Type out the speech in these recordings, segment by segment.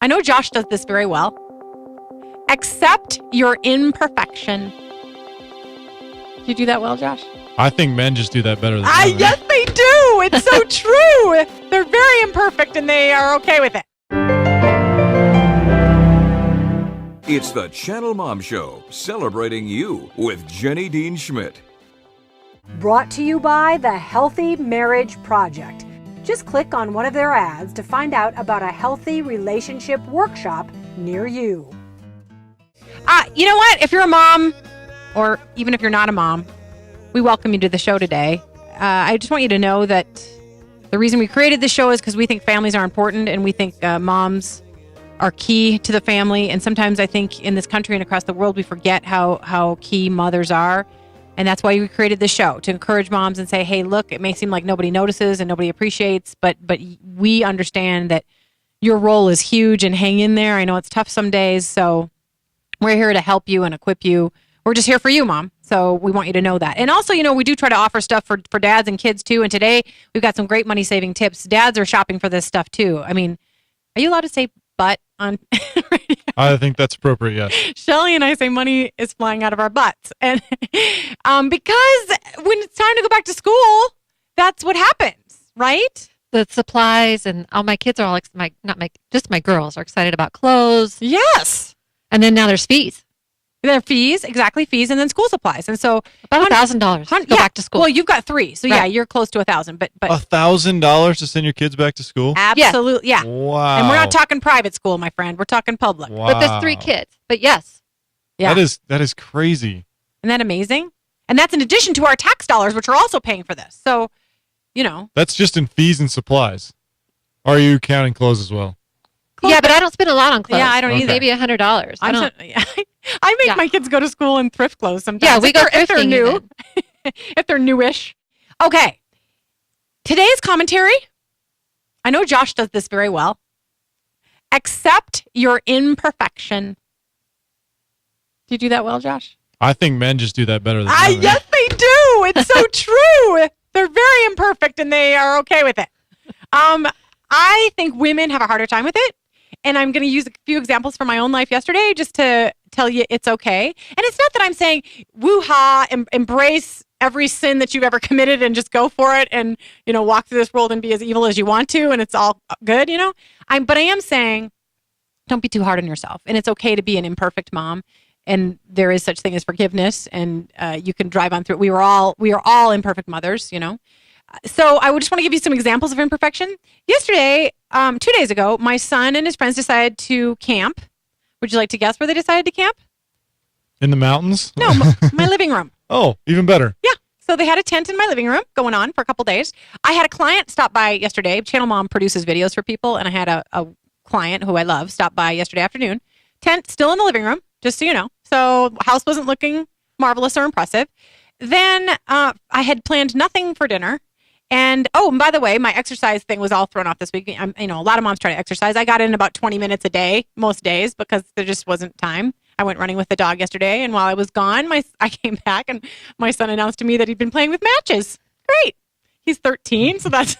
I know Josh does this very well. Accept your imperfection. Do you do that well, Josh? I think men just do that better than women. Yes, they do. It's so true. They're very imperfect and they are okay with it. It's the ChannelMom Show, celebrating you with Jenny Dean Schmidt. Brought to you by the Healthy Marriage Project. Just click on one of their ads to find out about a healthy relationship workshop near you. You know what? If you're a mom, or even if you're not a mom, we welcome you to the show today. I just want you to know that the reason we created this show is because we think families are important and we think moms are key to the family. And sometimes I think in this country and across the world, we forget how key mothers are. And that's why we created this show, to encourage moms and say, hey, look, it may seem like nobody notices and nobody appreciates, but we understand that your role is huge and hang in there. I know it's tough some days, so we're here to help you and equip you. We're just here for you, Mom. So we want you to know that. And also, we do try to offer stuff for dads and kids too. And today we've got some great money-saving tips. Dads are shopping for this stuff too. I mean, are you allowed to say butt on radio? I think that's appropriate, yes. Shelly and I say money is flying out of our butts. And because when it's time to go back to school, that's what happens, right? The supplies and all my kids are all, just my girls are excited about clothes. Yes. And then now there's fees. There are fees, exactly, fees, and then school supplies. And so about $1,000 to go back to school. Well, you've got 3. So yeah, you're close to 1,000. But $1,000 to send your kids back to school? Absolutely, yeah. Wow. And we're not talking private school, my friend. We're talking public. Wow. But there's 3 kids. But yes. Yeah. That is crazy. Isn't that amazing? And that's in addition to our tax dollars, which are also paying for this. So, That's just in fees and supplies. Or are you counting clothes as well? Yeah, but I don't spend a lot on clothes. Yeah, I don't either. Maybe $100. I make my kids go to school in thrift clothes sometimes. Yeah, we go if they're thrifting new. If they're newish. Okay. Today's commentary, I know Josh does this very well. Accept your imperfection. Do you do that well, Josh? I think men just do that better than women. Yes, they do. It's so true. They're very imperfect and they are okay with it. I think women have a harder time with it. And I'm going to use a few examples from my own life yesterday just to tell you it's okay. And it's not that I'm saying, woo-ha, embrace every sin that you've ever committed and just go for it and, walk through this world and be as evil as you want to and it's all good, But I am saying, don't be too hard on yourself. And it's okay to be an imperfect mom. And there is such thing as forgiveness. And you can drive on through it. We are all imperfect mothers, So I would just want to give you some examples of imperfection. Yesterday, 2 days ago, my son and his friends decided to camp. Would you like to guess where they decided to camp? In the mountains? No, my living room. Oh, even better. Yeah. So they had a tent in my living room going on for a couple days. I had a client stop by yesterday. ChannelMom produces videos for people, and I had a client who I love stop by yesterday afternoon. Tent still in the living room, just so you know. So house wasn't looking marvelous or impressive. Then I had planned nothing for dinner. And by the way, my exercise thing was all thrown off this week. A lot of moms try to exercise. I got in about 20 minutes a day, most days, because there just wasn't time. I went running with the dog yesterday, and while I was gone, I came back, and my son announced to me that he'd been playing with matches. Great. He's 13, so that's...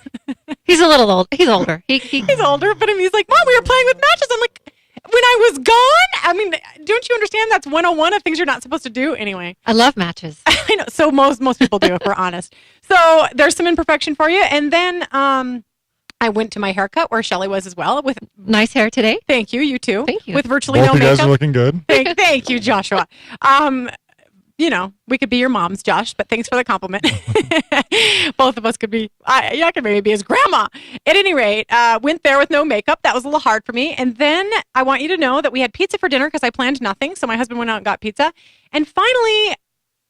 He's a little old. He's older. He's older, but he's like, Mom, we were playing with matches. I'm like, when I was gone? Don't you understand that's 101 of things you're not supposed to do? Anyway. I love matches. I know. So most people do, if we're honest. So there's some imperfection for you. And then I went to my haircut where Shelly was as well. With nice hair today. Thank you. You too. Thank you. With virtually Both no you makeup. guys are looking good. Thank you, Joshua. We could be your moms, Josh, but thanks for the compliment. Both of us could be, I could maybe be his grandma. At any rate, went there with no makeup. That was a little hard for me. And then I want you to know that we had pizza for dinner because I planned nothing. So my husband went out and got pizza. And finally,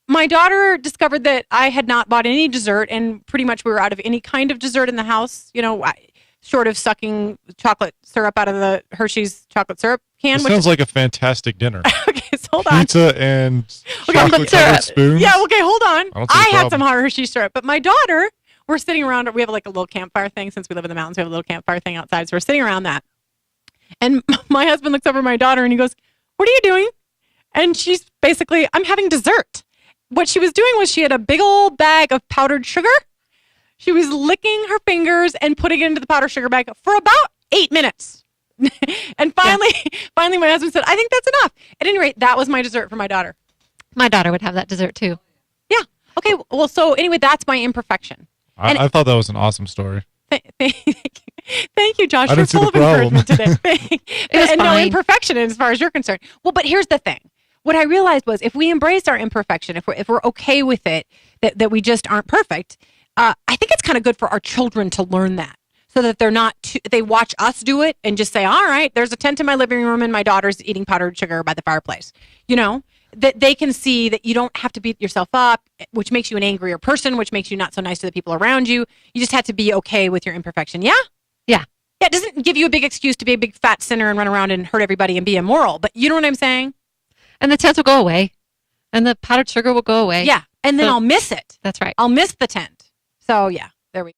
my daughter discovered that I had not bought any dessert, and pretty much we were out of any kind of dessert in the house, short of sucking chocolate syrup out of the Hershey's chocolate syrup can. Sounds like a fantastic dinner. Okay, so hold on. Pizza and chocolate-covered spoons. Yeah, okay, hold on. I had some Hershey syrup, but my daughter, we're sitting around. We have like a little campfire thing. Since we live in the mountains, we have a little campfire thing outside. So we're sitting around that. And my husband looks over at my daughter and he goes, "What are you doing?" And she's basically, "I'm having dessert." What she was doing was she had a big old bag of powdered sugar. She was licking her fingers and putting it into the powdered sugar bag for about 8 minutes. And finally, my husband said, I think that's enough. At any rate, that was my dessert for my daughter. My daughter would have that dessert too. Yeah. Okay. Well, so anyway, that's my imperfection. I thought that was an awesome story. Thank you, Josh. I You're didn't see full the of problem. encouragement today. And no fine. imperfection as far as you're concerned. Well, but here's the thing. What I realized was if we embrace our imperfection, if we're okay with it, that we just aren't perfect, I think it's kind of good for our children to learn that. So that they're not, they watch us do it and just say, all right, there's a tent in my living room and my daughter's eating powdered sugar by the fireplace. You know, that they can see that you don't have to beat yourself up, which makes you an angrier person, which makes you not so nice to the people around you. You just have to be okay with your imperfection. Yeah? Yeah. Yeah, it doesn't give you a big excuse to be a big fat sinner and run around and hurt everybody and be immoral. But you know what I'm saying? And the tent will go away. And the powdered sugar will go away. Yeah. And then So- I'll miss it. That's right. I'll miss the tent. So yeah, there we go.